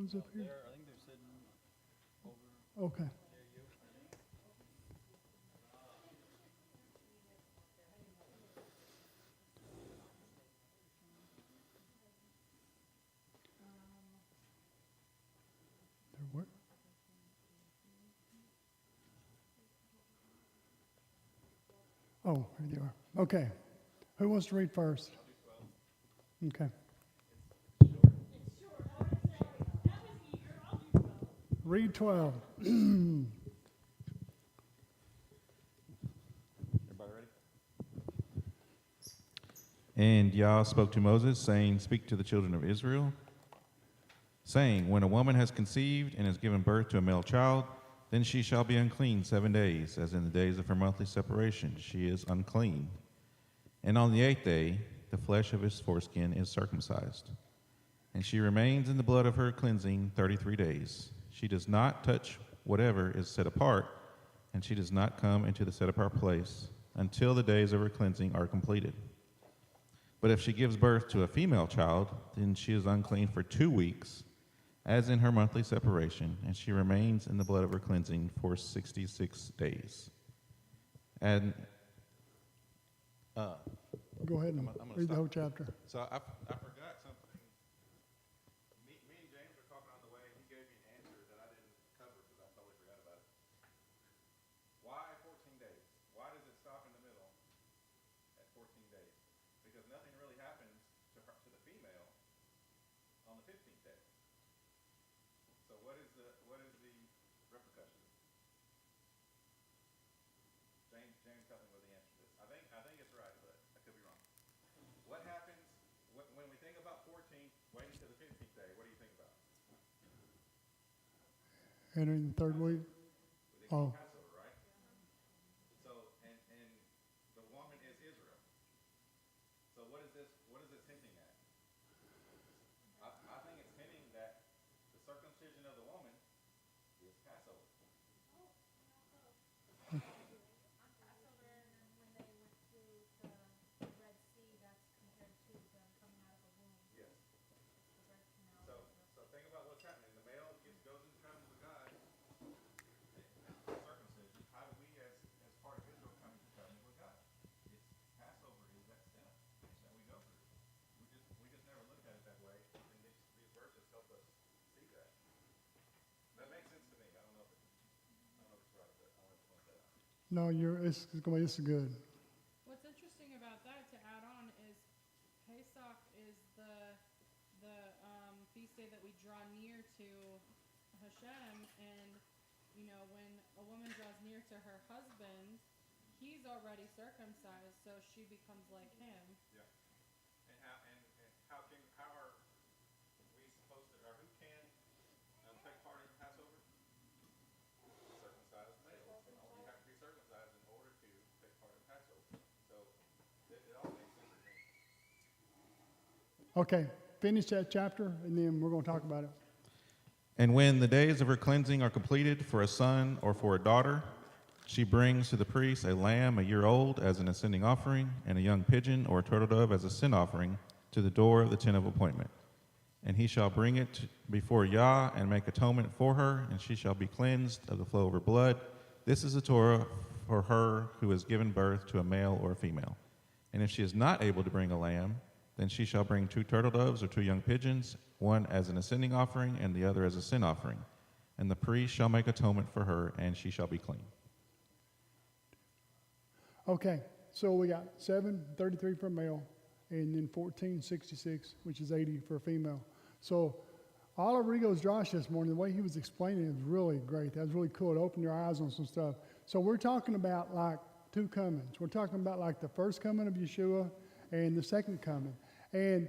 those up here? I think they're sitting over Okay. near you. They're where? Oh, here they are. Okay. Who wants to read first? Okay. Read 12. Everybody ready? And Yah spoke to Moses, saying, Speak to the children of Israel, saying, When a woman has conceived and has given birth to a male child, then she shall be unclean 7 days, as in the days of her monthly separation. She is unclean. And on the 8th day, the flesh of his foreskin is circumcised. And she remains in the blood of her cleansing 33 days. She does not touch whatever is set apart, and she does not come into the set-apart place until the days of her cleansing are completed. But if she gives birth to a female child, then she is unclean for 2 weeks, as in her monthly separation, and she remains in the blood of her cleansing for 66 days. And Go ahead and I'm gonna read the stop. whole chapter. So I forgot something. Me and James were talking on the way, and he gave me an answer that I didn't cover because I totally forgot about it. Why 14 days? Why does it stop in the middle at 14 days? Because nothing really happens to her, to the female on the 15th day. So what is the repercussion? James, help me with the answer to this. I think it's right, but I could be wrong. What happens when we think about 14th, waiting to the 15th day? What do you think about? Entering the third week. We think Oh. about Passover, right? So and the woman is Israel. So what is this hinting at? I think it's hinting that the circumcision of the woman is Passover. Yes. So think about what's happening. The male goes into covenant with God, circumcision. How do we, as part of Israel, come into covenant with God? It's Passover is that step that we go through. We just never looked at it that way, and these verses help us see that. That makes sense to me. I don't know if it's right, but I want to point that out. No, this is good. What's interesting about that, to add on, is Pesach is the feast day that we draw near to Hashem, and when a woman draws near to her husband, he's already circumcised, so she becomes like him. Yeah. And how are we supposed to, or who can take part in Passover? Circumcised males. You have to be circumcised in order to take part in Passover. So it all makes sense to me. Okay, finish that chapter, and then we're going to talk about it. And when the days of her cleansing are completed for a son or for a daughter, she brings to the priest a lamb a year old as an ascending offering, and a young pigeon or a turtle dove as a sin offering to the door of the tent of appointment. And he shall bring it before Yah and make atonement for her, and she shall be cleansed of the flow of her blood. This is the Torah for her who has given birth to a male or a female. And if she is not able to bring a lamb, then she shall bring 2 turtle doves or 2 young pigeons, one as an ascending offering and the other as a sin offering. And the priest shall make atonement for her, and she shall be clean. Okay, so we got 7:33 for a male, and then 14:66, which is 80 for a female. So all of Rigo's Josh this morning, the way he was explaining it was really great. That was really cool. It opened your eyes on some stuff. So we're talking about like 2 comings. We're talking about like the first coming of Yeshua and the second coming. And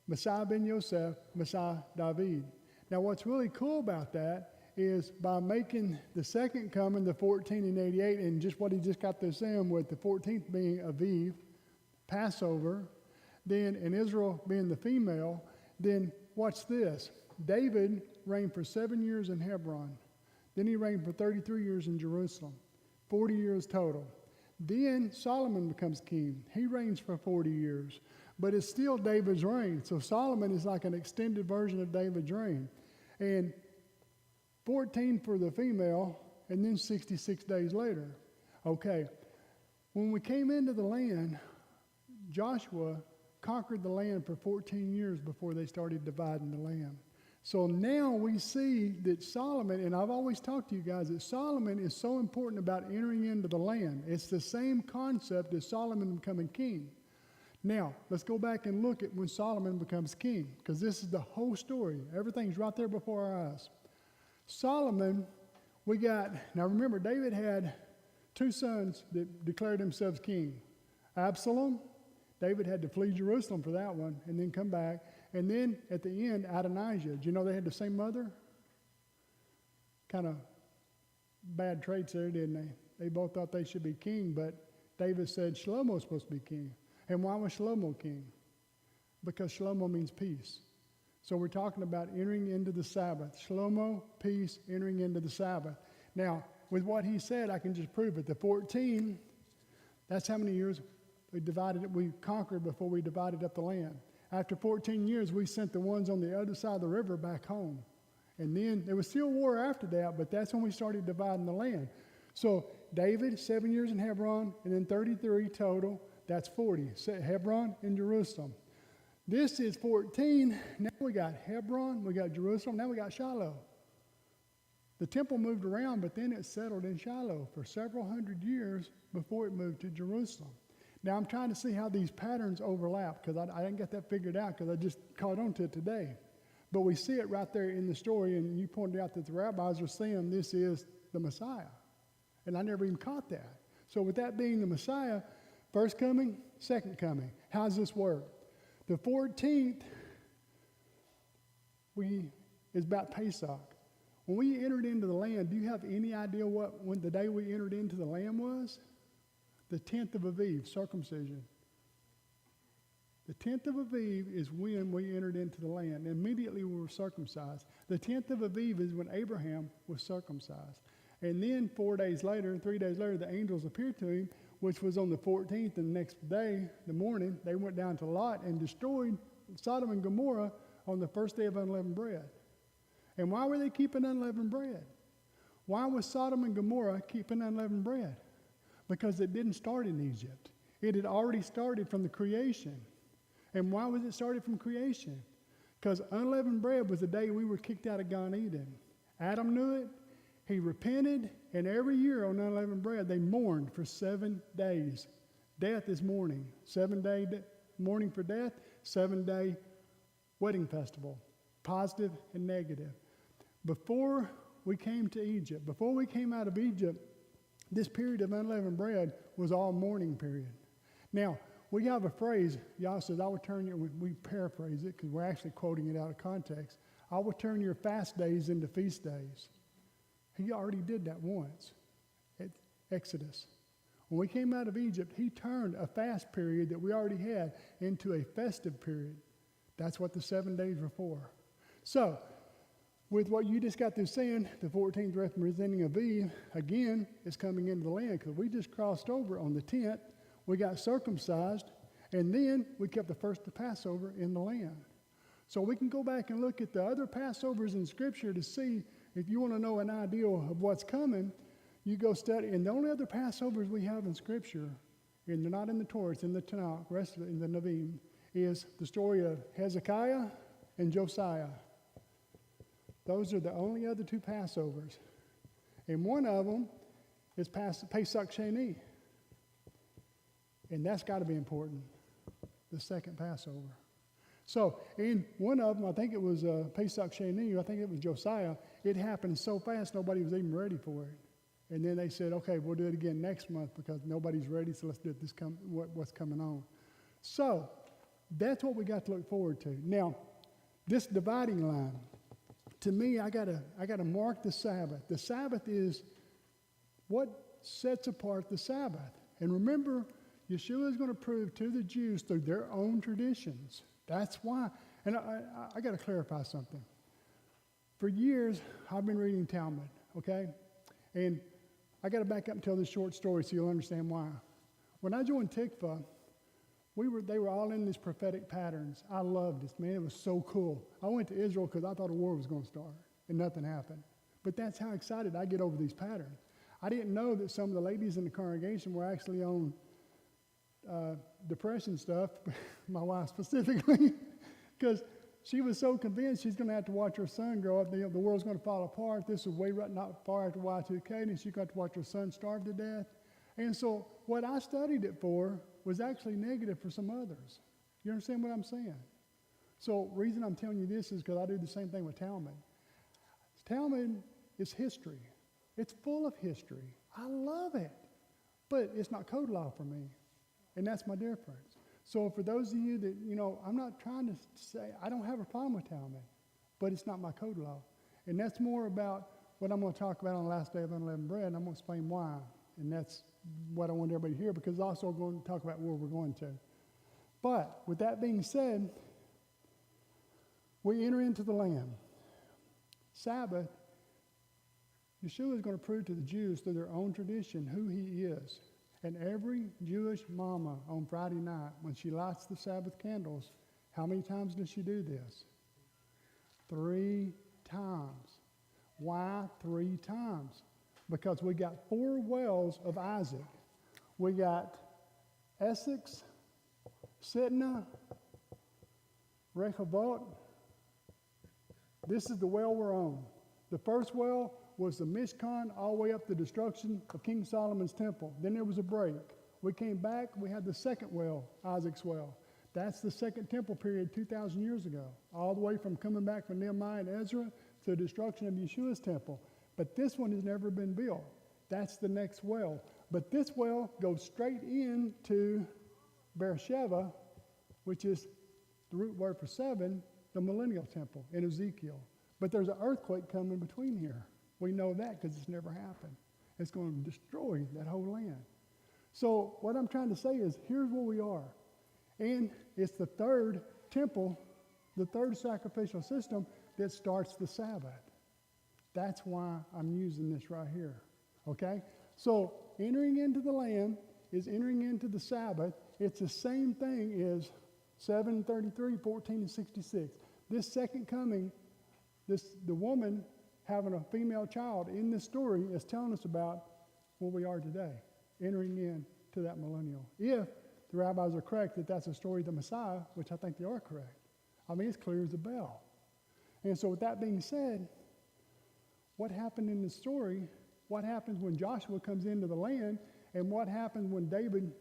Messiah ben Yosef, Messiah David. Now what's really cool about that is by making the second coming the 14 and 88, and just what he just got through saying with the 14th being Aviv, Passover, then in Israel being the female, then watch this. David reigned for 7 years in Hebron. Then he reigned for 33 years in Jerusalem, 40 years total. Then Solomon becomes king. He reigns for 40 years. But it's still David's reign. So Solomon is like an extended version of David's reign. And 14 for the female, and then 66 days later. Okay, when we came into the land, Joshua conquered the land for 14 years before they started dividing the land. So now we see that Solomon, and I've always talked to you guys, that Solomon is so important about entering into the land. It's the same concept as Solomon becoming king. Now, let's go back and look at when Solomon becomes king, because this is the whole story. Everything's right there before our eyes. Solomon, now remember, David had two sons that declared themselves king. Absalom, David had to flee Jerusalem for that one and then come back. And then at the end, Adonijah. Do you know they had the same mother? Kind of bad traits there, didn't they? They both thought they should be king, but David said Shlomo's supposed to be king. And why was Shlomo king? Because Shlomo means peace. So we're talking about entering into the Sabbath. Shlomo, peace, entering into the Sabbath. Now, with what he said, I can just prove it. The 14, that's how many years we conquered before we divided up the land. After 14 years, we sent the ones on the other side of the river back home. And then there was still war after that, but that's when we started dividing the land. So David, 7 years in Hebron, and then 33 total. That's 40. Hebron and Jerusalem. This is 14. Now we got Hebron, we got Jerusalem, now we got Shiloh. The temple moved around, but then it settled in Shiloh for several hundred years before it moved to Jerusalem. Now I'm trying to see how these patterns overlap, because I didn't get that figured out because I just caught on to it today. But we see it right there in the story, and you pointed out that the rabbis are saying this is the Messiah. And I never even caught that. So with that being the Messiah, first coming, second coming. How does this work? The 14th is about Pesach. When we entered into the land, do you have any idea when the day we entered into the land was? The 10th of Aviv, circumcision. The 10th of Aviv is when we entered into the land. Immediately we were circumcised. The 10th of Aviv is when Abraham was circumcised. And then 3 days later, the angels appeared to him, which was on the 14th, and the next day, the morning, they went down to Lot and destroyed Sodom and Gomorrah on the first day of unleavened bread. And why were they keeping unleavened bread? Why was Sodom and Gomorrah keeping unleavened bread? Because it didn't start in Egypt. It had already started from the creation. And why was it started from creation? Because unleavened bread was the day we were kicked out of Gan Eden. Adam knew it. He repented, and every year on unleavened bread, they mourned for 7 days. Death is mourning. 7-day mourning for death, 7-day wedding festival, positive and negative. Before we came to Egypt, before we came out of Egypt, this period of unleavened bread was all mourning period. Now, we have a phrase, Yah says, I will turn your, we paraphrase it because we're actually quoting it out of context. I will turn your fast days into feast days. He already did that once at Exodus. When we came out of Egypt, he turned a fast period that we already had into a festive period. That's what the 7 days were for. So, with what you just got through saying, the 14th representing Aviv, again, is coming into the land because we just crossed over on the 10th. We got circumcised, and then we kept the first of Passover in the land. So we can go back and look at the other Passovers in Scripture to see if you want to know an idea of what's coming. You go study, and the only other Passovers we have in Scripture, and they're not in the Torah, it's in the Tanakh, rest of it in the Nevi'im, is the story of Hezekiah and Josiah. Those are the only other two Passovers. And one of them is Pesach Sheni. And that's got to be important, the second Passover. So, in one of them, I think it was Pesach Sheni, I think it was Josiah, it happened so fast nobody was even ready for it. And then they said, okay, we'll do it again next month because nobody's ready, so let's do it what's coming on. So, that's what we got to look forward to. Now, this dividing line, to me, I gotta mark the Sabbath. The Sabbath is what sets apart the Sabbath. And remember, Yeshua is going to prove to the Jews through their own traditions. That's why. And I got to clarify something. For years, I've been reading Talmud, okay? And I got to back up and tell this short story so you'll understand why. When I joined Tikva, they were all in these prophetic patterns. I loved this, man. It was so cool. I went to Israel because I thought a war was going to start. and nothing happened. But that's how excited I get over these patterns. I didn't know that some of the ladies in the congregation were actually on depression stuff, my wife specifically, because she was so convinced she's going to have to watch her son grow up. The world's going to fall apart. This was way right, not far after Y2K, and she got to watch her son starve to death. And so what I studied it for was actually negative for some others. You understand what I'm saying? So reason I'm telling you this is because I do the same thing with Talmud. Talmud is history. It's full of history. I love it. But it's not code law for me. And that's my difference. So for those of you that, I'm not trying to say, I don't have a problem with Talmud, but it's not my code law. And that's more about what I'm going to talk about on the last day of unleavened bread, and I'm going to explain why. And that's what I want everybody to hear, because it's also going to talk about where we're going to. But with that being said, we enter into the land. Sabbath, Yeshua is going to prove to the Jews through their own tradition who he is. And every Jewish mama on Friday night, when she lights the Sabbath candles, how many times does she do this? 3 times. Why 3 times? Because we got 4 wells of Isaac. We got Essex, Sitna, Rehoboth. This is the well we're on. The first well was the Mishkan all the way up to the destruction of King Solomon's temple. Then there was a break. We came back, we had the second well, Isaac's well. That's the second temple period 2,000 years ago, all the way from coming back from Nehemiah and Ezra to the destruction of Yeshua's temple. But this one has never been built. That's the next well. But this well goes straight into Beersheba, which is the root word for 7, the millennial temple in Ezekiel. But there's an earthquake coming between here. We know that because it's never happened. It's going to destroy that whole land. So what I'm trying to say is, here's where we are. And it's the third temple, the third sacrificial system that starts the Sabbath. That's why I'm using this right here. Okay? So entering into the land is entering into the Sabbath. It's the same thing as 7:33, 14, and 66. This second coming, the woman having a female child in this story is telling us about where we are today, entering into that millennial. If the rabbis are correct that that's a story of the Messiah, which I think they are correct. I mean, it's clear as a bell. And so with that being said, what happened in the story, what happens when Joshua comes into the land, and what happens when David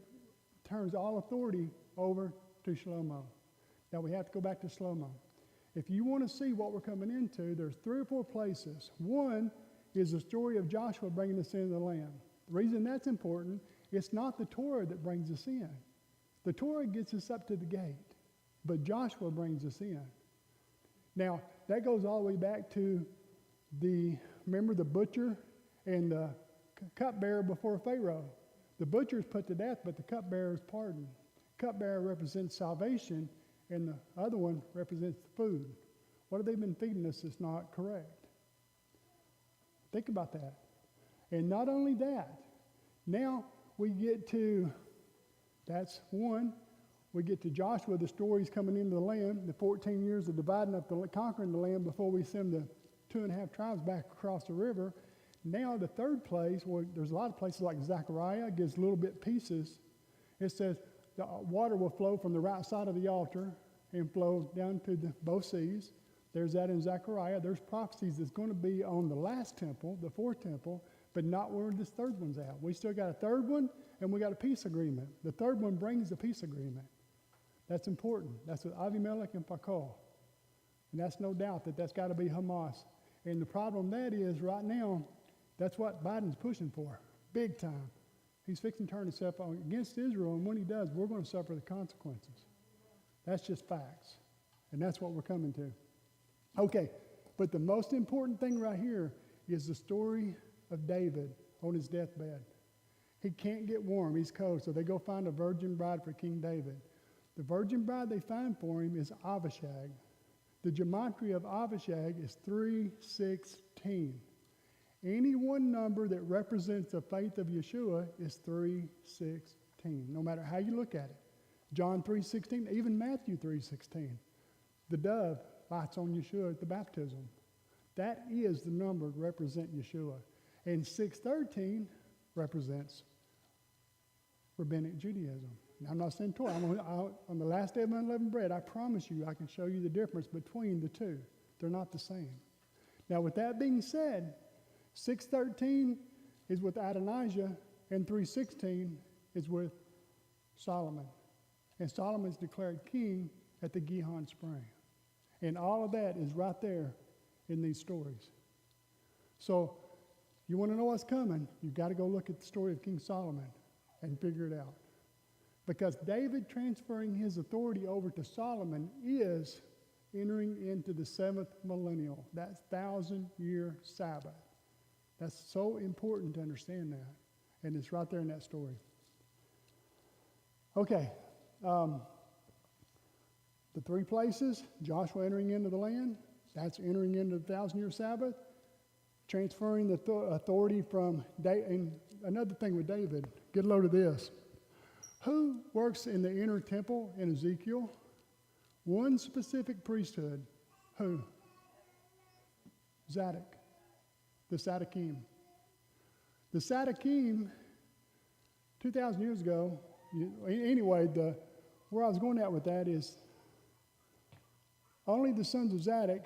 turns all authority over to Shlomo? Now we have to go back to Shlomo. If you want to see what we're coming into, there's 3 or 4 places. One is the story of Joshua bringing us into the land. The reason that's important, it's not the Torah that brings us in. The Torah gets us up to the gate, but Joshua brings us in. Now, that goes all the way back to remember the butcher and the cupbearer before Pharaoh. The butcher is put to death, but the cupbearer is pardoned. Cupbearer represents salvation, and the other one represents the food. What have they been feeding us that's not correct? Think about that. And not only that, now we get to, that's one, we get to Joshua, the stories coming into the land, the 14 years of dividing up, conquering the land before we send the 2.5 tribes back across the river. Now the third place, well, there's a lot of places like Zechariah, gives little bit pieces. It says, the water will flow from the right side of the altar and flow down to both seas. There's that in Zechariah. There's prophecies that's going to be on the last temple, the 4th temple, but not where this third one's at. We still got a third one, and we got a peace agreement. The third one brings the peace agreement. That's important. That's with Avimelech and Phakol. And that's no doubt that's got to be Hamas. And the problem that is right now, that's what Biden's pushing for, big time. He's fixing to turn himself against Israel, and when he does, we're going to suffer the consequences. That's just facts, and that's what we're coming to. Okay, but the most important thing right here is the story of David on his deathbed. He can't get warm, he's cold, so they go find a virgin bride for King David. The virgin bride they find for him is Avishag. The gematria of Avishag is 316. Any one number that represents the faith of Yeshua is 316, no matter how you look at it. John 3:16, even Matthew 3:16. The dove lights on Yeshua at the baptism. That is the number to represent Yeshua. And 613 represents Rabbinic Judaism. Now, I'm not saying Torah. On the last day of unleavened bread, I promise you I can show you the difference between the two. They're not the same. Now, with that being said, 613 is with Adonijah, and 316 is with Solomon. And Solomon's declared king at the Gihon Spring. And all of that is right there in these stories. So, you want to know what's coming, you've got to go look at the story of King Solomon and figure it out. Because David transferring his authority over to Solomon is entering into the 7th millennial. That's 1,000-year Sabbath. That's so important to understand that. And it's right there in that story. Okay. The 3 places, Joshua entering into the land, that's entering into the 1,000-year Sabbath, transferring the authority from David. And another thing with David, get a load of this. Who works in the inner temple in Ezekiel? One specific priesthood. Who? Zadok. The Sadakim. The Sadakim, 2,000 years ago, anyway, where I was going at with that is only the sons of Zadok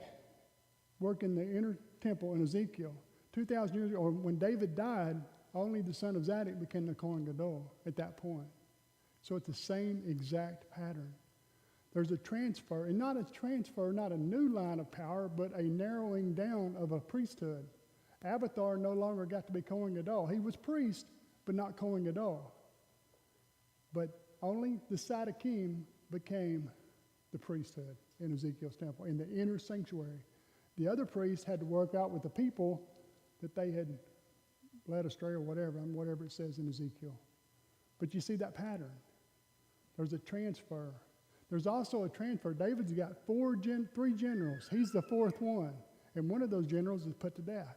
work in the inner temple in Ezekiel. 2,000 years ago, or when David died, only the son of Zadok became the Kohen Gadol at that point. So it's the same exact pattern. There's a transfer, and not a new line of power, but a narrowing down of a priesthood. Abiathar no longer got to be Kohen Gadol. He was priest, but not Kohen Gadol. But only the Sadakim became the priesthood in Ezekiel's temple, in the inner sanctuary. The other priests had to work out with the people that they had led astray or whatever it says in Ezekiel. But you see that pattern. There's a transfer. There's also a transfer. David's got 3 generals. He's the 4th one. And one of those generals is put to death.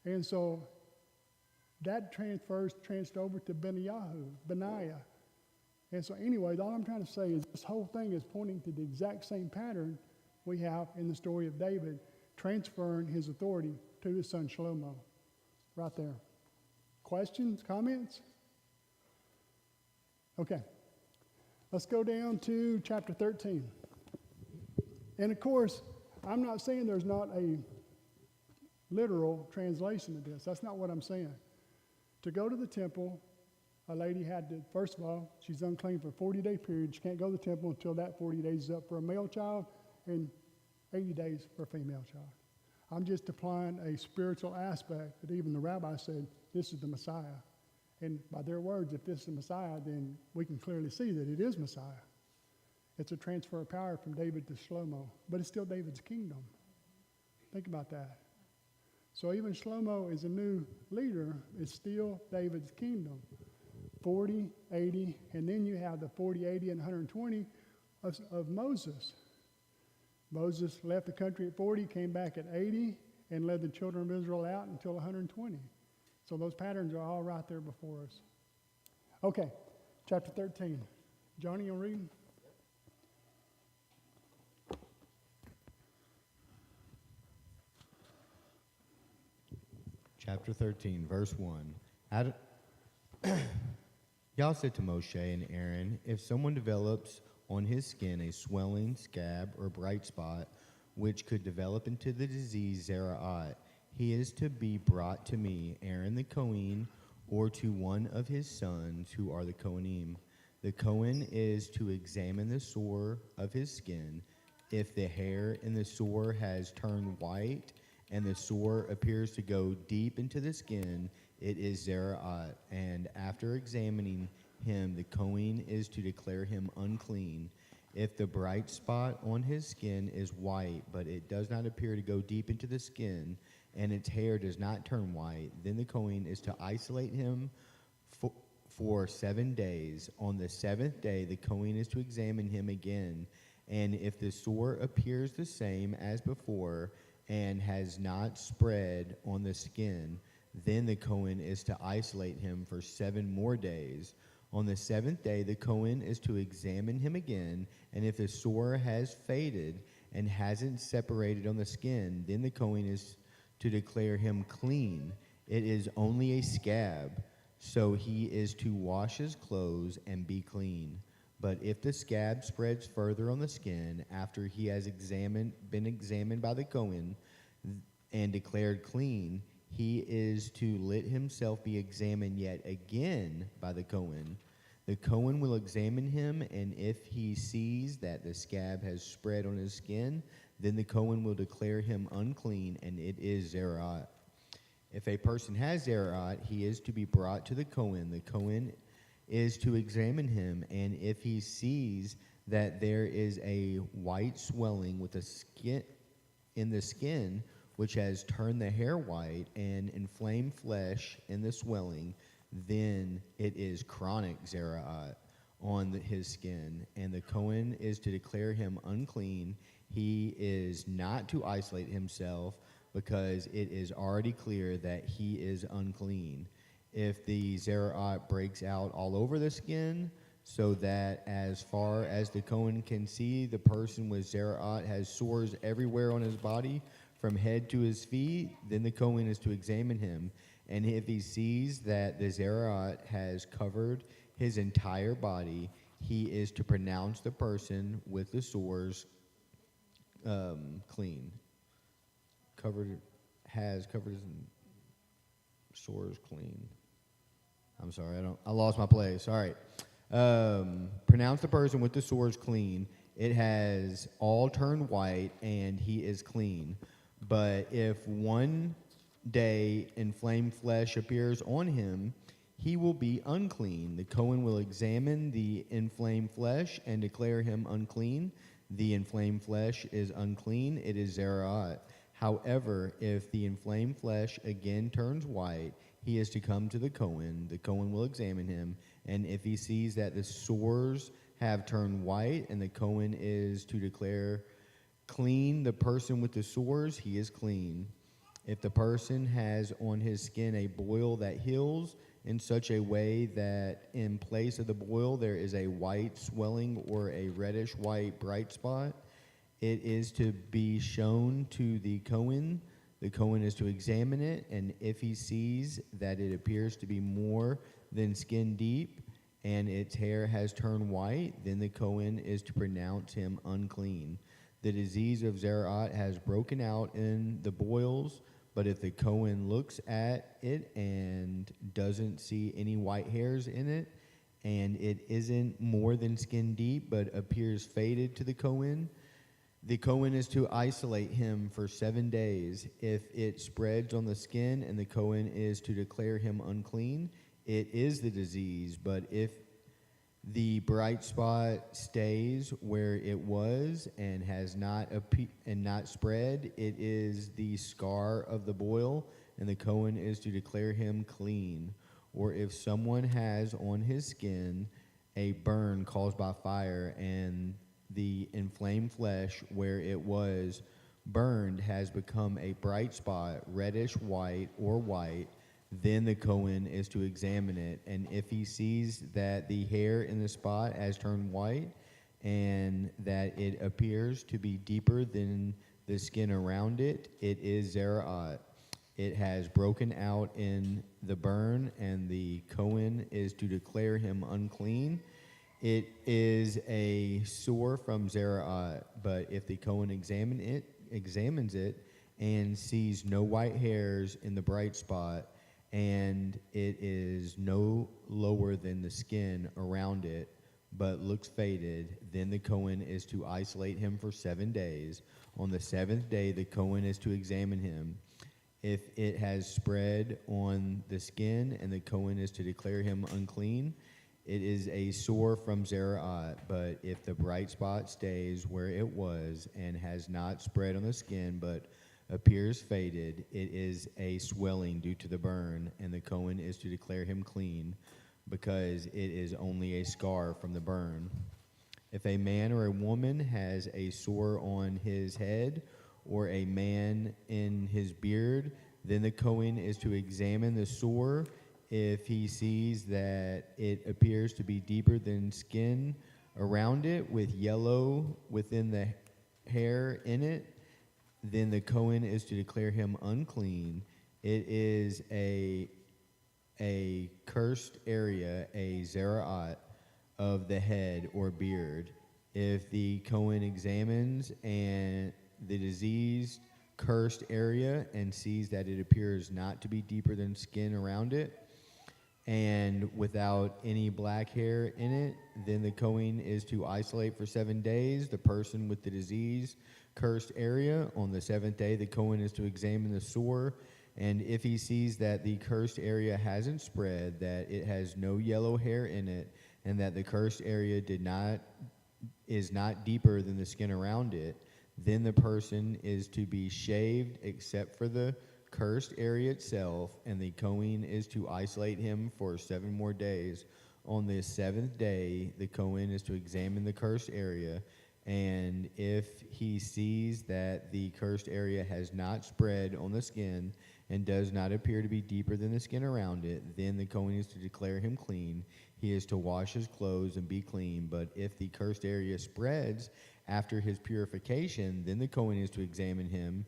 And so that transferred over to Benaiah. And so anyway, all I'm trying to say is this whole thing is pointing to the exact same pattern we have in the story of David, transferring his authority to his son Shlomo. Right there. Questions, comments? Okay. Let's go down to chapter 13. And of course, I'm not saying there's not a literal translation of this. That's not what I'm saying. To go to the temple, a lady had to, first of all, she's unclean for a 40-day period. She can't go to the temple until that 40 days is up for a male child and 80 days for a female child. I'm just applying a spiritual aspect that even the rabbi said, this is the Messiah. And by their words, if this is the Messiah, then we can clearly see that it is Messiah. It's a transfer of power from David to Shlomo, but it's still David's kingdom. Think about that. So even Shlomo is a new leader, it's still David's kingdom. 40, 80, and then you have the 40, 80, and 120 of Moses. Moses left the country at 40, came back at 80, and led the children of Israel out until 120. So those patterns are all right there before us. Okay, chapter 13. Johnny, you reading? Chapter 13, verse 1. Yah said to Moshe and Aaron, if someone develops on his skin a swelling, scab, or bright spot, which could develop into the disease Zera'at, he is to be brought to me, Aaron the Kohen, or to one of his sons who are the Kohanim. The Kohen is to examine the sore of his skin. If the hair in the sore has turned white, and the sore appears to go deep into the skin, it is Zera'at. And after examining him, the Kohen is to declare him unclean. If the bright spot on his skin is white, but it does not appear to go deep into the skin, and its hair does not turn white, then the Kohen is to isolate him for 7 days. On the 7th day, the Kohen is to examine him again. And if the sore appears the same as before and has not spread on the skin, then the Kohen is to isolate him for 7 more days. On the 7th day, the Kohen is to examine him again, and if the sore has faded and hasn't separated on the skin, then the Kohen is to declare him clean. It is only a scab, so he is to wash his clothes and be clean. But if the scab spreads further on the skin after he has been examined by the Kohen and declared clean, he is to let himself be examined yet again by the Kohen. The Kohen will examine him, and if he sees that the scab has spread on his skin, then the Kohen will declare him unclean, and it is Zerah. If a person has Zerah, he is to be brought to the Kohen. The Kohen is to examine him, and if he sees that there is a white swelling with in the skin, which has turned the hair white, and inflamed flesh in the swelling, then it is chronic Zerah on his skin, and the Kohen is to declare him unclean. He is not to isolate himself, because it is already clear that he is unclean. If the Zerah breaks out all over the skin, so that as far as the Kohen can see, the person with Zerah has sores everywhere on his body, from head to his feet, then the Kohen is to examine him. And if he sees that the Zerah has covered his entire body, he is to pronounce the person with the sores clean. Has covered his sores clean. I'm sorry, I lost my place. All right. Pronounce the person with the sores clean. It has all turned white, and he is clean. But if one day inflamed flesh appears on him, he will be unclean. The Kohen will examine the inflamed flesh and declare him unclean. The inflamed flesh is unclean. It is Zerah. However, if the inflamed flesh again turns white, he is to come to the Kohen. The Kohen will examine him, and if he sees that the sores have turned white, and the Kohen is to declare clean the person with the sores, he is clean. If the person has on his skin a boil that heals in such a way that in place of the boil there is a white swelling or a reddish white bright spot, it is to be shown to the Kohen. The Kohen is to examine it, and if he sees that it appears to be more than skin deep and its hair has turned white, then the Kohen is to pronounce him unclean. The disease of Zerah has broken out in the boils, but if the Kohen looks at it and doesn't see any white hairs in it, and it isn't more than skin deep but appears faded to the Kohen is to isolate him for 7 days. If it spreads on the skin, and the Kohen is to declare him unclean, it is the disease. But if the bright spot stays where it was and has not spread, it is the scar of the boil, and the Kohen is to declare him clean. Or if someone has on his skin a burn caused by fire, and the inflamed flesh where it was burned has become a bright spot, reddish white or white, then the Kohen is to examine it. And if he sees that the hair in the spot has turned white and that it appears to be deeper than the skin around it, it is Zerah. It has broken out in the burn, and the Kohen is to declare him unclean. It is a sore from Zerah, but if the Kohen examines it and sees no white hairs in the bright spot, and it is no lower than the skin around it, but looks faded, then the Kohen is to isolate him for 7 days. On the 7th day, the Kohen is to examine him. If it has spread on the skin, and the Kohen is to declare him unclean, it is a sore from Zerah. But if the bright spot stays where it was and has not spread on the skin, but appears faded, it is a swelling due to the burn, and the Kohen is to declare him clean, because it is only a scar from the burn. If a man or a woman has a sore on his head, or a man in his beard, then the Kohen is to examine the sore. If he sees that it appears to be deeper than skin around it, with yellow within the hair in it, then the Kohen is to declare him unclean. It is a cursed area, a zera'at of the head or beard. If the Kohen examines and the diseased cursed area and sees that it appears not to be deeper than skin around it and without any black hair in it, then the Kohen is to isolate for 7 days the person with the disease cursed area. On the 7th day, the Kohen is to examine the sore, and if he sees that the cursed area hasn't spread, that it has no yellow hair in it, and that the cursed area is not deeper than the skin around it, then the person is to be shaved except for the cursed area itself, and the Kohen is to isolate him for 7 more days. On the 7th day, the Kohen is to examine the cursed area, and if he sees that the cursed area has not spread on the skin and does not appear to be deeper than the skin around it, then the Kohen is to declare him clean. He is to wash his clothes and be clean. But if the cursed area spreads after his purification, then the Kohen is to examine him.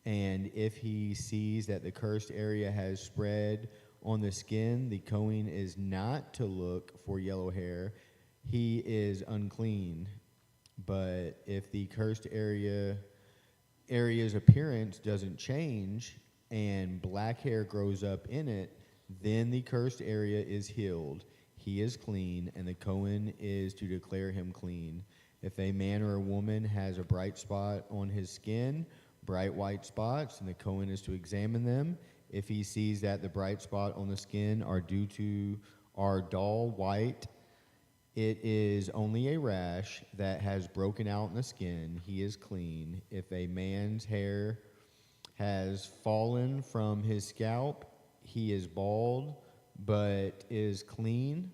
And if he sees that the cursed area has spread on the skin, the Kohen is not to look for yellow hair. He is unclean. But if the cursed area's appearance doesn't change and black hair grows up in it, then the cursed area is healed. He is clean, and the Kohen is to declare him clean. If a man or a woman has a bright spot on his skin, bright white spots, and the Kohen is to examine them. If he sees that the bright spot on the skin are dull white, it is only a rash that has broken out in the skin. He is clean. If a man's hair has fallen from his scalp, he is bald, but is clean.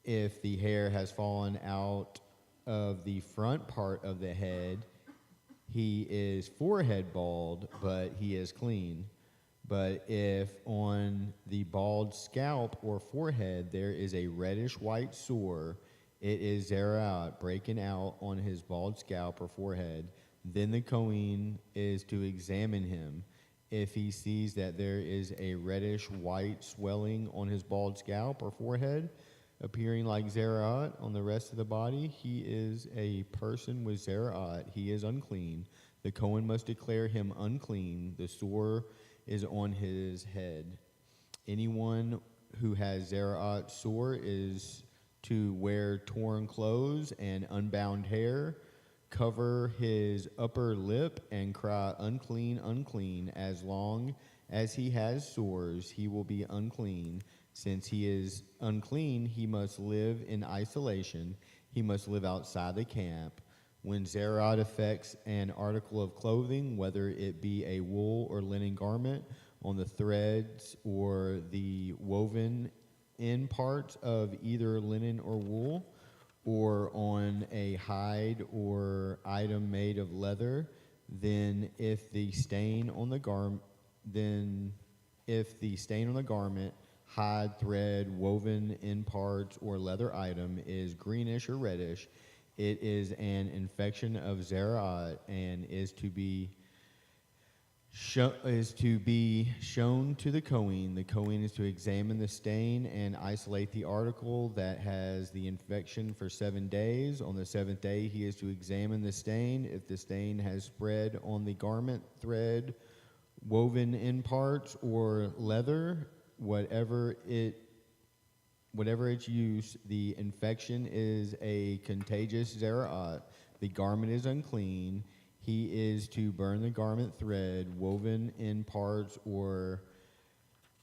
If the hair has fallen out of the front part of the head, he is forehead bald, but he is clean. But if on the bald scalp or forehead there is a reddish white sore, it is zera'at, breaking out on his bald scalp or forehead. Then the Kohen is to examine him. If he sees that there is a reddish white swelling on his bald scalp or forehead, appearing like zera'at on the rest of the body, he is a person with zera'at. He is unclean. The Kohen must declare him unclean. The sore is on his head. Anyone who has zera'at sore is to wear torn clothes and unbound hair, cover his upper lip, and cry, "Unclean, unclean." As long as he has sores, he will be unclean. Since he is unclean, he must live in isolation. He must live outside the camp. When zera'at affects an article of clothing, whether it be a wool or linen garment, on the threads or the woven in parts of either linen or wool, or on a hide or item made of leather, then if the stain on the garment, hide, thread, woven in parts, or leather item is greenish or reddish, it is an infection of zera'at and is to be shown to the Kohen. The Kohen is to examine the stain and isolate the article that has the infection for 7 days. On the 7th day, he is to examine the stain. If the stain has spread on the garment, thread, woven in parts, or leather, whatever its use, the infection is a contagious zera'at. The garment is unclean. He is to burn the garment thread, woven in parts, or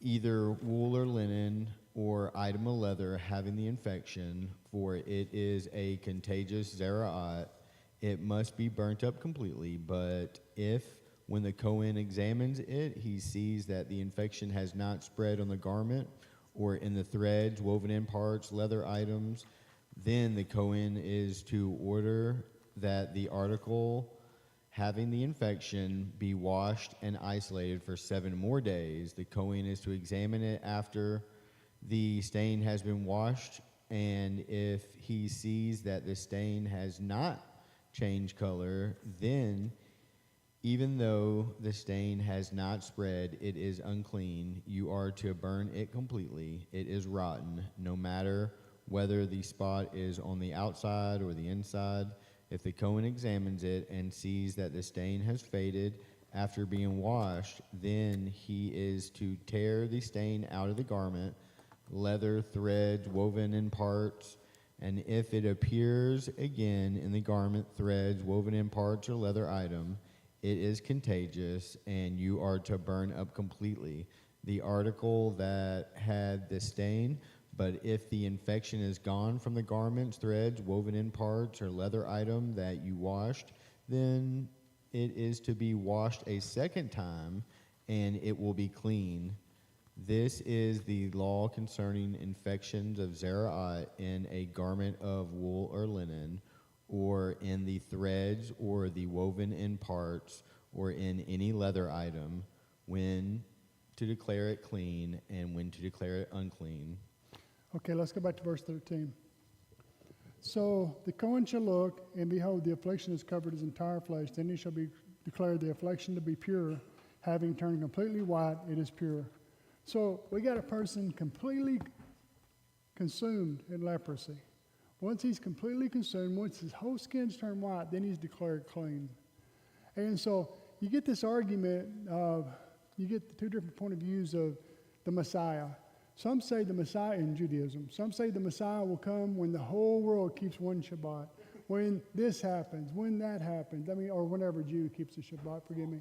either wool or linen, or item of leather having the infection, for it is a contagious zera'at. It must be burnt up completely. But if, when the Kohen examines it, he sees that the infection has not spread on the garment or in the threads, woven in parts, leather items, then the Kohen is to order that the article having the infection be washed and isolated for 7 more days. The Kohen is to examine it after the stain has been washed, and if he sees that the stain has not change color, then even though the stain has not spread, it is unclean. You are to burn it completely. It is rotten, no matter whether the spot is on the outside or the inside. If the Cohen examines it and sees that the stain has faded after being washed, then he is to tear the stain out of the garment, leather, threads, woven in parts. And if it appears again in the garment, threads, woven in parts, or leather item, it is contagious, and you are to burn up completely the article that had the stain. But if the infection is gone from the garments, threads, woven in parts, or leather item that you washed, then it is to be washed a second time, and it will be clean. This is the law concerning infections of Zera'at in a garment of wool or linen, or in the threads, or the woven in parts, or in any leather item, when to declare it clean and when to declare it unclean. Okay, let's go back to verse 13. So the Cohen shall look, and behold, the affliction has covered his entire flesh. Then he shall be declared the affliction to be pure, having turned completely white, it is pure. So we got a person completely consumed in leprosy. Once he's completely consumed, once his whole skin's turned white, then he's declared clean. And so you get this argument of, you get the two different point of views of the Messiah. Some say the Messiah in Judaism. Some say the Messiah will come when the whole world keeps one Shabbat. When this happens, when that happens. Or whenever a Jew keeps the Shabbat, forgive me.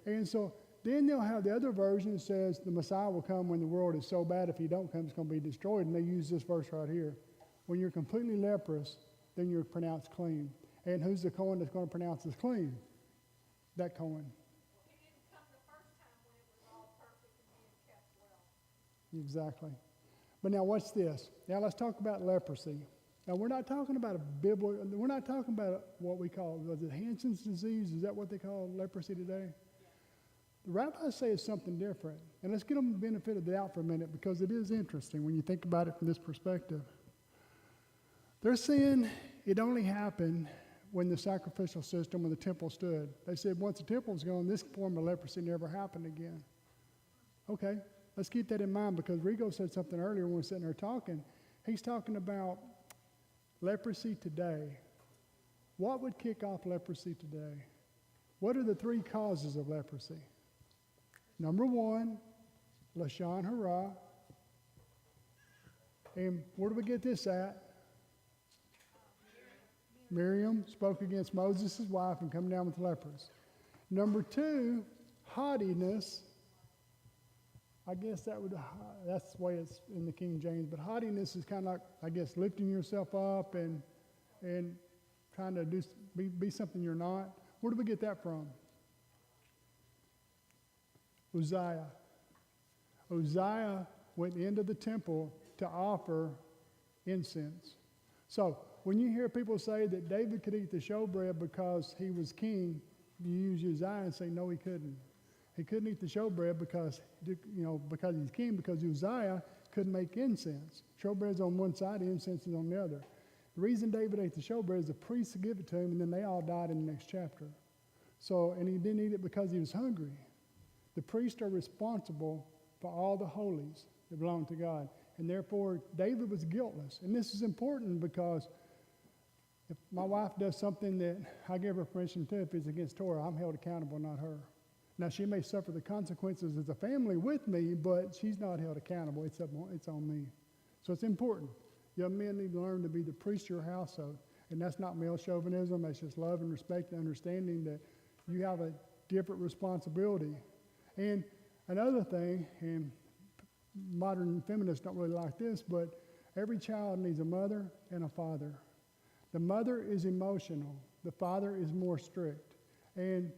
And so then they'll have the other version that says the Messiah will come when the world is so bad, if he don't come, it's going to be destroyed. And they use this verse right here. When you're completely leprous, then you're pronounced clean. And who's the Cohen that's going to pronounce us clean? That Cohen. He didn't come the first time when it was all perfect and being kept well. Exactly. But now watch this. Now let's talk about leprosy. Now we're not talking about we're not talking about what we call, was it Hansen's disease? Is that what they call leprosy today? The rabbis say it's something different. And let's get them the benefit of the doubt for a minute, because it is interesting when you think about it from this perspective. They're saying it only happened when the sacrificial system, when the temple stood. They said once the temple was gone, this form of leprosy never happened again. Okay, let's keep that in mind, because Rigo said something earlier when we were sitting there talking. He's talking about leprosy today. What would kick off leprosy today? What are the three causes of leprosy? Number one, Lashon Hara. And where do we get this at? Miriam spoke against Moses' wife and come down with lepers. Number two, haughtiness. I guess that's the way it's in the King James, but haughtiness is kind of like, I guess, lifting yourself up and trying to be something you're not. Where do we get that from? Uzziah. Uzziah went into the temple to offer incense. So when you hear people say that David could eat the showbread because he was king, you use Uzziah and say, no, he couldn't. He couldn't eat the showbread because he's king, because Uzziah couldn't make incense. Showbread's on one side, incense is on the other. The reason David ate the showbread is the priests give it to him, and then they all died in the next chapter. So, and he didn't eat it because he was hungry. The priests are responsible for all the holies that belong to God. And therefore, David was guiltless. And this is important because if my wife does something that I give her permission to, if it's against Torah, I'm held accountable, not her. Now, she may suffer the consequences as a family with me, but she's not held accountable. It's on me. So it's important. Young men need to learn to be the priest of your household. And that's not male chauvinism. That's just love and respect and understanding that you have a different responsibility. And another thing, and modern feminists don't really like this, but every child needs a mother and a father. The mother is emotional. The father is more strict. And,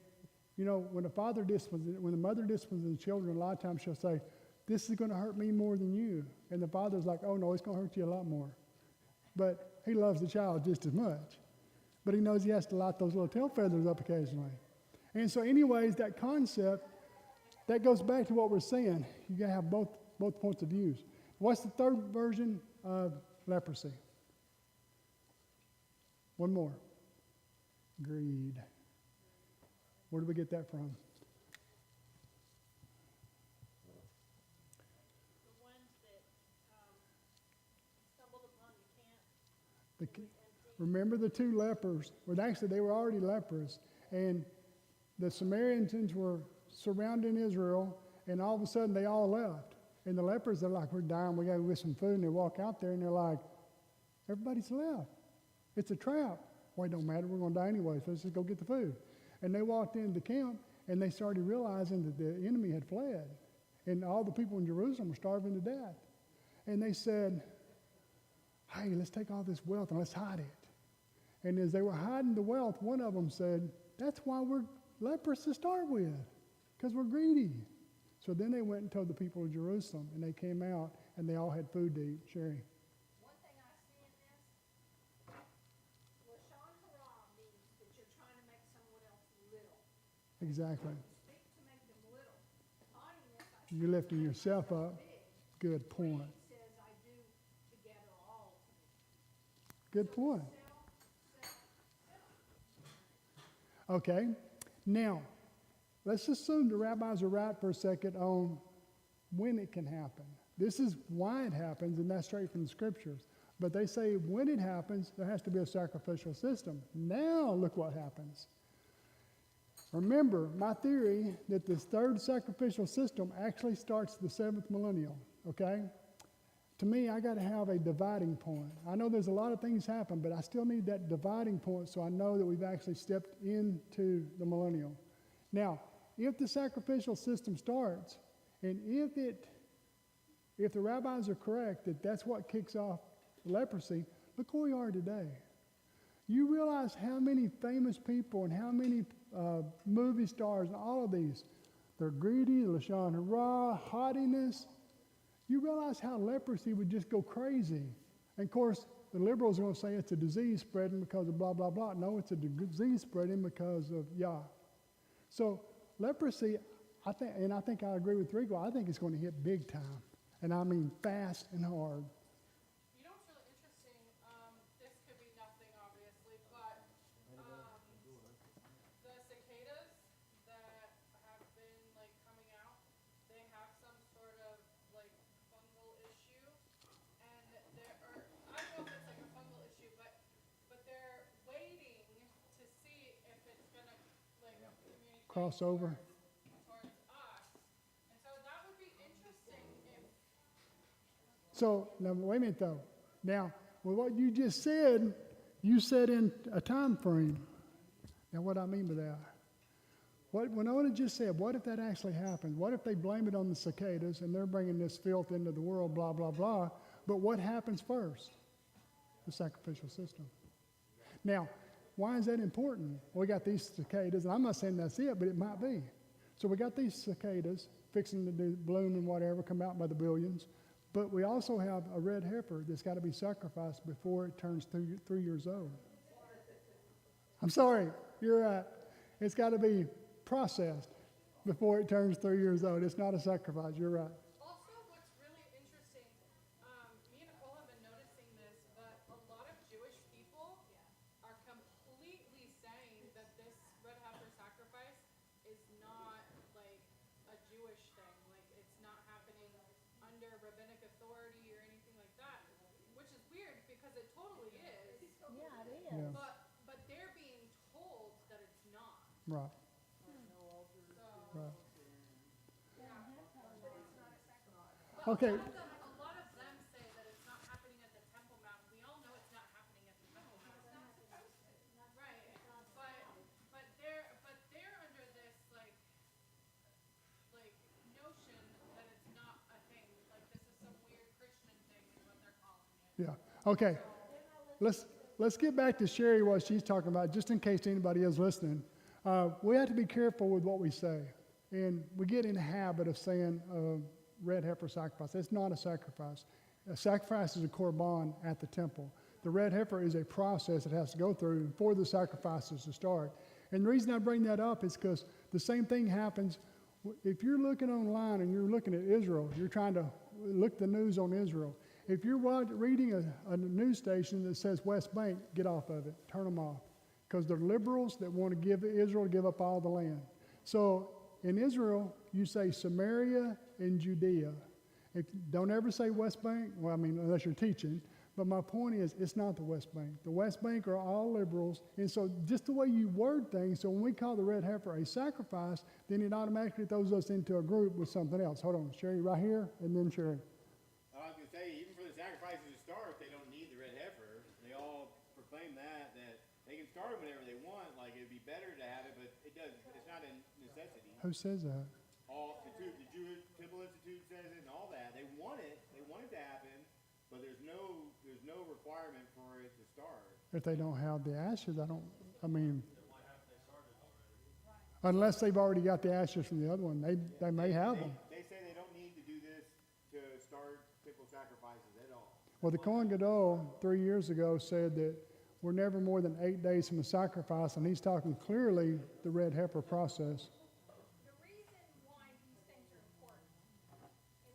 when the mother disciplines the children, a lot of times she'll say, this is going to hurt me more than you. And the father's like, oh, no, it's going to hurt you a lot more. But he loves the child just as much. But he knows he has to light those little tail feathers up occasionally. And so anyways, that concept, that goes back to what we're saying. You got to have both points of views. What's the third version of leprosy? One more. Greed. Where do we get that from? The ones that, stumbled upon the camp. Remember the two lepers? Well, actually, they were already lepers. And the Samaritans were surrounding Israel, and all of a sudden they all left. And the lepers, they're like, we're dying, we got to get some food. And they walk out there, and they're like, everybody's left. It's a trap. Well, it don't matter, we're going to die anyway, so let's just go get the food. And they walked into the camp, and they started realizing that the enemy had fled. And all the people in Jerusalem were starving to death. And they said, hey, let's take all this wealth and let's hide it. And as they were hiding the wealth, one of them said, that's why we're lepers to start with, because we're greedy. So then they went and told the people of Jerusalem, and they came out, and they all had food to eat. Sherry. One thing I see in this, Lashon Hara means that you're trying to make someone else little. Exactly. Speak to make them little. Haughtiness, I You're lifting yourself up. big. Good point. Greed says, I do together all to me. Good point. Self. Okay. Now, let's assume the rabbis are right for a second on when it can happen. This is why it happens, and that's straight from the scriptures. But they say when it happens, there has to be a sacrificial system. Now, look what happens. Remember, my theory that this third sacrificial system actually starts the 7th millennium, okay? To me, I got to have a dividing point. I know there's a lot of things happen, but I still need that dividing point so I know that we've actually stepped into the millennium. Now, if the sacrificial system starts, and if the rabbis are correct that that's what kicks off leprosy, look where we are today. You realize how many famous people and how many movie stars and all of these, they're greedy, Lashon Hara, haughtiness. You realize how leprosy would just go crazy. And of course, the liberals are going to say it's a disease spreading because of blah, blah, blah. No, it's a disease spreading because of Yah. So leprosy, I think I agree with Rigo, I think it's going to hit big time. And I mean fast and hard. You know what's really interesting? This could be nothing, obviously, but the cicadas that have been like coming out, they have some sort of like fungal issue, and there are I don't know if it's like a fungal issue, but they're waiting to see if it's gonna like communicate Cross over. towards us, and so that would be interesting if. So, now wait a minute though. Now, with what you just said, you said in a time frame. Now, what I mean by that? When I just said, what if that actually happens? What if they blame it on the cicadas and they're bringing this filth into the world, blah, blah, blah. But what happens first? The sacrificial system. Now, why is that important? Well, we got these cicadas, and I'm not saying that's it, but it might be. So we got these cicadas fixing to do bloom and whatever, come out by the billions. But we also have a red heifer that's got to be sacrificed before it turns 3 years old. I'm sorry, you're right. It's got to be processed before it turns 3 years old. It's not a sacrifice, you're right. Also, what's really interesting, me and Nicole have been noticing this, but a lot of Jewish people are completely saying that this red heifer sacrifice is not like a Jewish thing. Like it's not happening under rabbinic authority or anything like that, which is weird because it totally is. Yeah, it is. Yeah. But they're being told that it's not. Right, So, right. but Okay. a lot of them say that it's not happening at the Temple Mount. We all know it's not happening at the Temple Mount. Right. But they're under this like notion that it's not a thing. Like this is some weird Christian thing is what they're calling it. Yeah. Okay. Let's get back to Sherry, what she's talking about, just in case anybody is listening. We have to be careful with what we say. And we get in the habit of saying red heifer sacrifice. It's not a sacrifice. A sacrifice is a korban at the temple. The red heifer is a process it has to go through for the sacrifices to start. And the reason I bring that up is because the same thing happens if you're looking online and you're looking at Israel, you're trying to look the news on Israel. If you're reading a news station that says West Bank, get off of it. Turn them off. because they're liberals that want to give Israel to give up all the land. So in Israel, you say Samaria and Judea. Don't ever say West Bank, well, I mean, unless you're teaching. But my point is, it's not the West Bank. The West Bank are all liberals. And so just the way you word things, so when we call the red heifer a sacrifice, then it automatically throws us into a group with something else. Hold on, Sherry, right here, and then Sherry. I was going to say, even for the sacrifices to start, they don't need the red heifer. They all proclaim that they can start whenever they want. Like, it'd be better to have it, but it's not a necessity. Who says that? The Jewish Temple Institute says it and all that. They want it to happen, but there's no requirement for it to start. If they don't have the ashes, unless they've already got the ashes from the other one, they may have them. They say they don't need to do this to start temple sacrifices at all. Well, the Kohen Gadol 3 years ago said that we're never more than 8 days from a sacrifice, and he's talking clearly the red heifer process. The reason why these things are important, and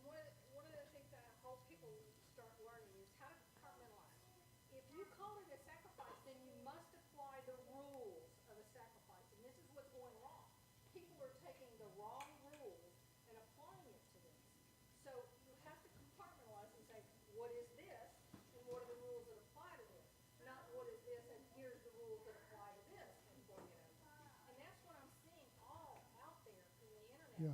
one of the things that I hope people start learning is how to compartmentalize. If you call it a sacrifice, then you must apply the rules of a sacrifice, and this is what's going wrong. People are taking the wrong rules and applying it to this. So you have to compartmentalize and say, what is this, and what are the rules that apply to this? Not what is this, and here's the rules that apply to this, and and that's what I'm seeing all out there in the internet. Yeah.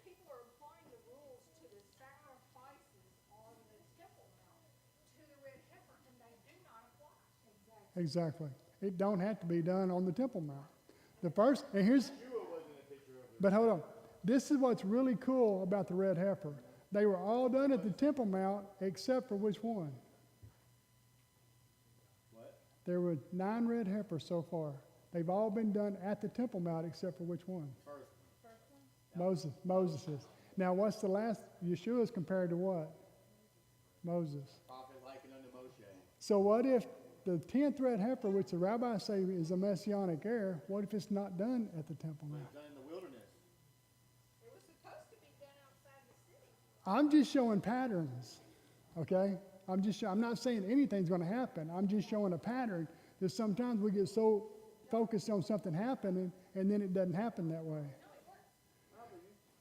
People are applying the rules to the sacrifices on the Temple Mount to the red heifer, and they do not apply. Exactly. It don't have to be done on the Temple Mount. But hold on. This is what's really cool about the red heifer. They were all done at the Temple Mount except for which one? What? There were 9 red heifers so far. They've all been done at the Temple Mount except for which one? Moses's. Now, what's the last? Yeshua's compared to what? Moses. Prophet likened unto Moshe. So what if the 10th red heifer, which the rabbis say is a Messianic heir, what if it's not done at the Temple Mount? It's done in the wilderness. It was supposed to be done outside the city. I'm just showing patterns, okay? I'm not saying anything's going to happen. I'm just showing a pattern that sometimes we get so focused on something happening and then it doesn't happen that way.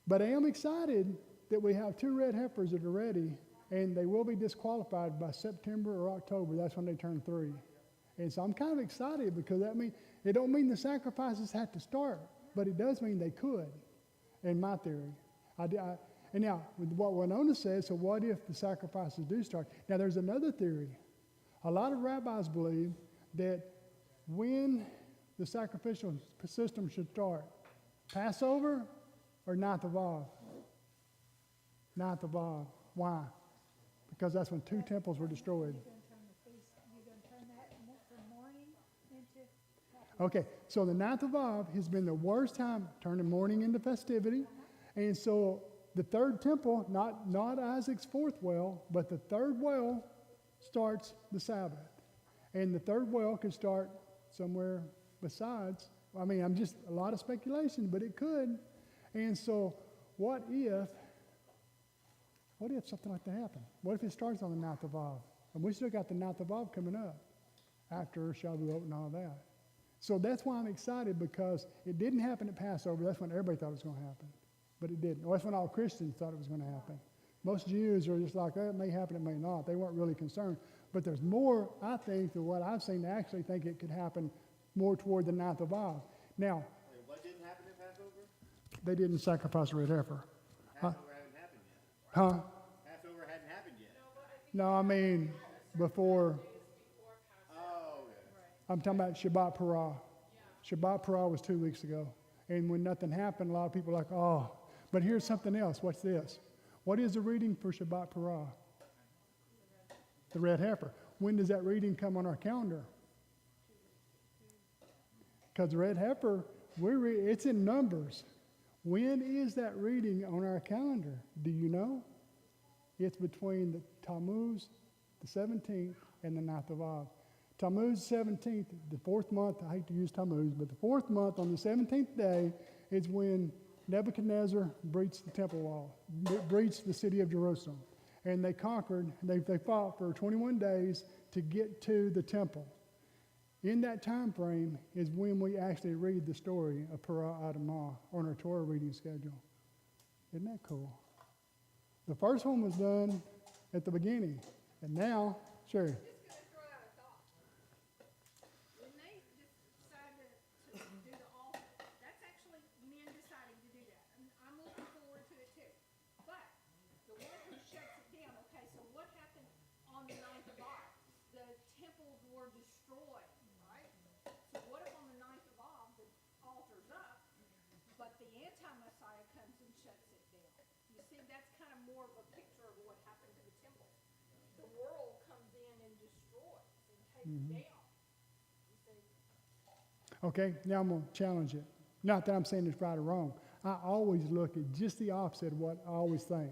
But I am excited that we have 2 red heifers that are ready, and they will be disqualified by September or October. That's when they turn 3. And so I'm kind of excited because it don't mean the sacrifices have to start, but it does mean they could, in my theory. And now, with what Winona says, so what if the sacrifices do start? Now, there's another theory. A lot of rabbis believe that when the sacrificial system should start, Passover or Ninth of Av? Ninth of Av. Why? Because that's when 2 temples were destroyed. You're going to turn that from mourning into Okay, so the Ninth of Av has been the worst time, turning mourning into festivity. And so the 3rd temple, not Isaac's 4th well, but the 3rd well starts the Sabbath. And the 3rd well could start somewhere besides. I'm just a lot of speculation, but it could. And so what if something like that happened? What if it starts on the 9th of Av? And we still got the 9th of Av coming up after Shavuot and all that. So that's why I'm excited, because it didn't happen at Passover. That's when everybody thought it was going to happen. But it didn't. Or that's when all Christians thought it was going to happen. Most Jews are just like, it may happen, it may not. They weren't really concerned. But there's more, I think, than what I've seen to actually think it could happen more toward the 9th of Av. Now, What didn't happen at Passover? they didn't sacrifice a red heifer. Passover hadn't happened yet. Huh? Passover hadn't happened yet. No, before. Oh, okay. I'm talking about Shabbat Parah. Shabbat Parah was 2 weeks ago. And when nothing happened, a lot of people are like, oh. But here's something else. What's this? What is the reading for Shabbat Parah? The red heifer. When does that reading come on our calendar? Because the red heifer, it's in Numbers. When is that reading on our calendar? Do you know? It's between the Tammuz, the 17th, and the 9th of Av. Tammuz 17th, the 4th month, I hate to use Tammuz, but the 4th month on the 17th day is when Nebuchadnezzar breached the temple wall, breached the city of Jerusalem. And they conquered, they fought for 21 days to get to the temple. In that time frame is when we actually read the story of Parah Adamah on our Torah reading schedule. Isn't that cool? The first one was done at the beginning, and now, sure. Just gonna throw out a thought. When they decided to do the altar, that's actually men deciding to do that. And I'm looking forward to it too. But the one who shuts it down, okay, so what happened on the 9th of Av? The temples were destroyed, right? So what if on the 9th of Av, the altar's up, but the anti-Messiah comes and shuts it down? You see, that's kind of more of a picture of what happened to the temple. The world comes in and destroys and takes down. You see? Okay, now I'm going to challenge it. Not that I'm saying it's right or wrong. I always look at just the opposite of what I always think.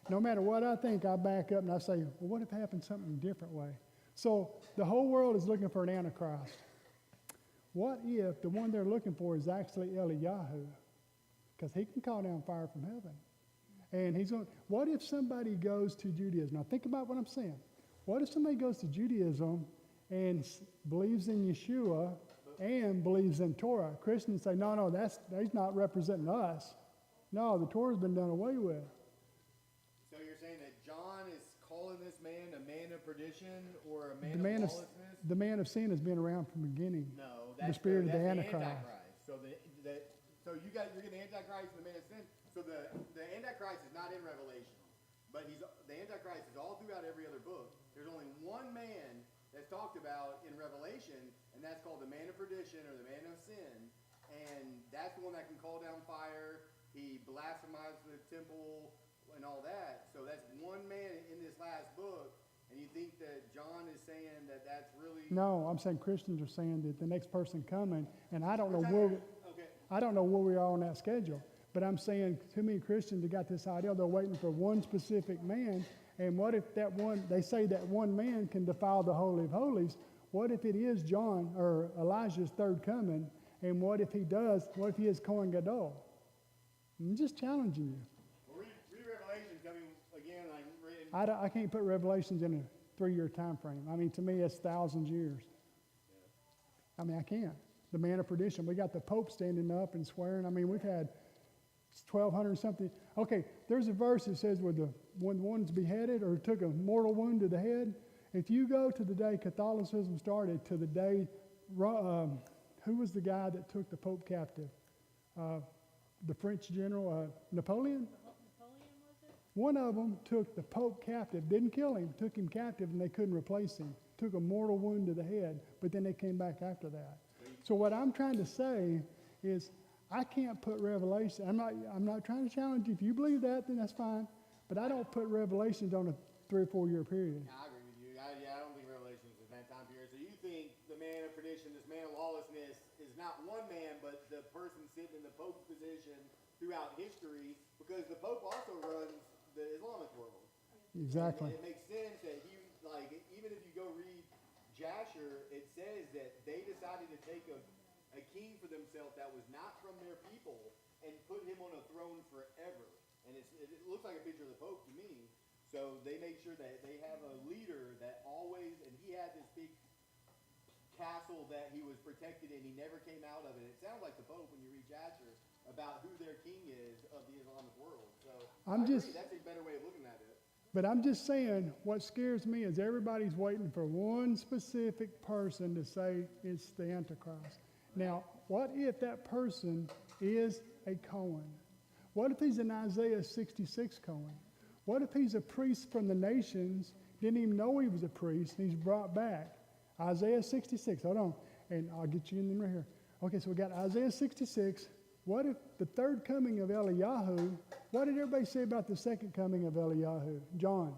No matter what I think, I back up and I say, well, what if it happened something different way? So the whole world is looking for an Antichrist. What if the one they're looking for is actually Eliyahu? Because he can call down fire from heaven. And he's going, what if somebody goes to Judaism? Now think about what I'm saying. What if somebody goes to Judaism and believes in Yeshua and believes in Torah? Christians say, no, he's not representing us. No, the Torah's been done away with. So you're saying that John is calling this man a man of perdition or a man of lawlessness? The man of sin has been around from the beginning. No, The spirit of the that's Antichrist. So you're getting the Antichrist and the man of sin. So the Antichrist is not in Revelation, but the Antichrist is all throughout every other book. There's only one man that's talked about in Revelation, and that's called the man of perdition or the man of sin. And that's the one that can call down fire. He blasphemized the temple and all that. So that's one man in this last book. And you think that John is saying that that's really... No, I'm saying Christians are saying that the next person coming, and I don't know where we are on that schedule. But I'm saying too many Christians have got this idea they're waiting for one specific man. And what if that one, they say that one man can defile the Holy of Holies. What if it is John or Elijah's third coming? And what if he does? What if he is Kohen Gadol? I'm just challenging you. Well, read Revelation. I mean, again, like... I can't put Revelations in a 3-year time frame. I mean, to me, it's thousands of years. Yeah. I mean, I can't. The man of perdition. We got the Pope standing up and swearing. I mean, we've had 1,200 something. Okay, there's a verse that says when one's beheaded or took a mortal wound to the head. If you go to the day Catholicism started to the day, who was the guy that took the Pope captive? The French general, Napoleon? Napoleon, was it? One of them took the Pope captive, didn't kill him, took him captive and they couldn't replace him. Took a mortal wound to the head, but then they came back after that. So what I'm trying to say is I can't put Revelation, I'm not trying to challenge you. If you believe that, then that's fine. But I don't put Revelations on a 3 or 4 year period. I agree with you. I don't think Revelation is that time period. So you think the man of perdition, this man of lawlessness, is not one man, but the person sitting in the Pope's position throughout history, because the Pope also runs the Islamic world. Exactly. And it makes sense that he, like, even if you go read Jasher, it says that they decided to take a king for themselves that was not from their people and put him on a throne forever. And it looks like a picture of the Pope to me. So they make sure that they have a leader that always, and he had this big castle that he was protected in. He never came out of it. It sounds like the Pope when you read Jasher about who their king is of the Islamic world. So that's a better way of looking at it. But I'm just saying, what scares me is everybody's waiting for one specific person to say it's the Antichrist. Now, what if that person is a Cohen? What if he's an Isaiah 66 Cohen? What if he's a priest from the nations, didn't even know he was a priest, and he's brought back? Isaiah 66, hold on, and I'll get you in there right here. Okay, so we got Isaiah 66. What if the third coming of Eliyahu, what did everybody say about the second coming of Eliyahu? John,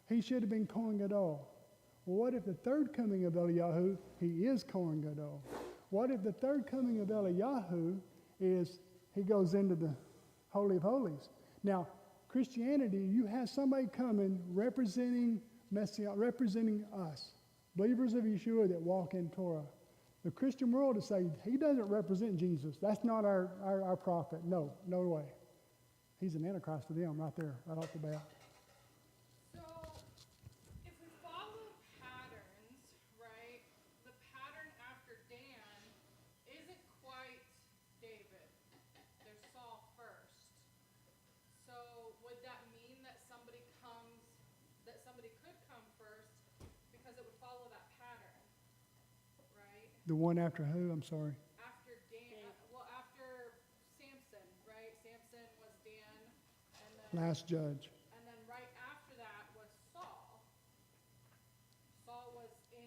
he should have been Kohen Gadol. Well, what if the third coming of Eliyahu, he is Kohen Gadol? What if the third coming of Eliyahu is he goes into the Holy of Holies? Now, Christianity, you have somebody coming representing representing us, believers of Yeshua that walk in Torah. The Christian world is saying, he doesn't represent Jesus. That's not our prophet. No way. He's an Antichrist for them right there, right off the bat. So, if we follow patterns, right, the pattern The one after who? I'm sorry. After Dan, well, after Samson, right? Samson was Dan, and then Last judge. and then right after that was Saul. Saul was in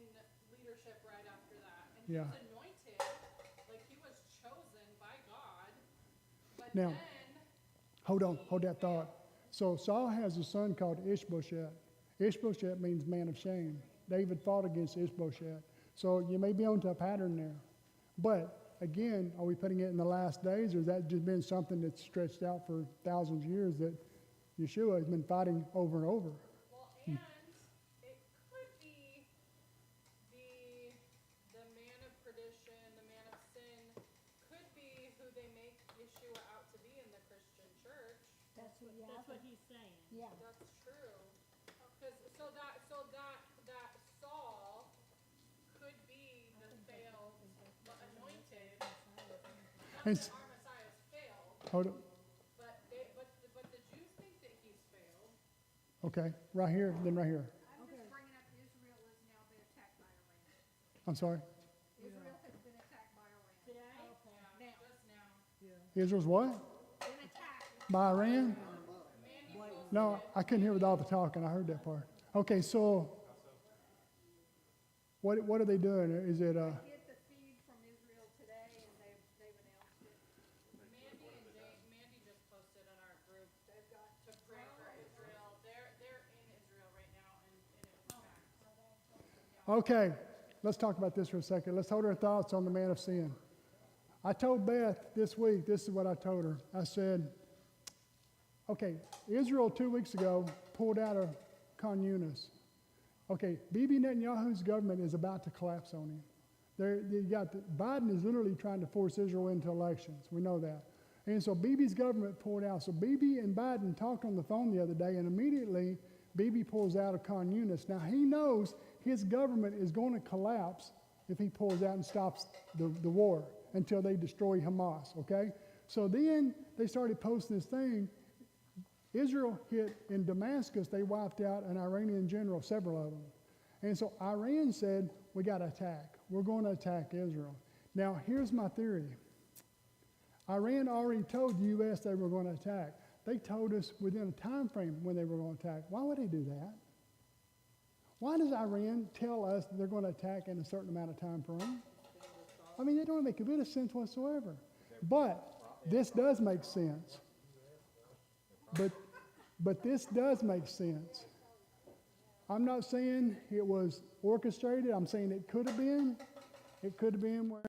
leadership right after that, and he Yeah. was anointed, like he was chosen by God. But Now- then Hold that thought. So Saul has a son called Ishbosheth. Ishbosheth means man of shame. David fought against Ishbosheth. So you may be onto a pattern there. But again, are we putting it in the last days, or has that just been something that's stretched out for thousands of years that Yeshua has been fighting over and over? Well, and it could be the man of perdition, the man of sin, could be who they make Yeshua out to be in the Christian church. That's what, That's what he's saying. yeah. That's true. 'Cause that Saul could be the failed, the anointed. Not And that our Messiah's failed, Hold it. but the Jews think that he's failed. Okay, right here, then right here. I'm just bringing up Israel has now been attacked by Iran. I'm sorry. Israel has been attacked by Iran. Today? Yeah, just now. Israel's what? Been attacked. By Iran? No, I couldn't hear with all the talking. I heard that part. Okay, so what are they doing? Is it Get the feed from Israel today, and they've announced it. Mandy just posted in our group They've got to pray for Israel. They're in Israel right now and it's attacked. okay? Let's talk about this for a second. Let's hold our thoughts on the man of sin. I told Beth this week. This is what I told her. I said, okay, Israel 2 weeks ago pulled out of Khan Yunis. Okay, Bibi Netanyahu's government is about to collapse on him. Biden is literally trying to force Israel into elections. We know that. And so Bibi's government pulled out. So Bibi and Biden talked on the phone the other day, and immediately Bibi pulls out of Khan Yunis. Now he knows his government is going to collapse if he pulls out and stops the war until they destroy Hamas, okay? So then they started posting this thing. Israel hit in Damascus, they wiped out an Iranian general, several of them. And so Iran said, we got to attack. We're going to attack Israel. Now, here's my theory. Iran already told the U.S. they were going to attack. They told us within a time frame when they were going to attack. Why would they do that? Why does Iran tell us they're going to attack in a certain amount of time frame? I mean, they don't make a bit of sense whatsoever. But this does make sense. But this does make sense. I'm not saying it was orchestrated. I'm saying it could have been. It could have been where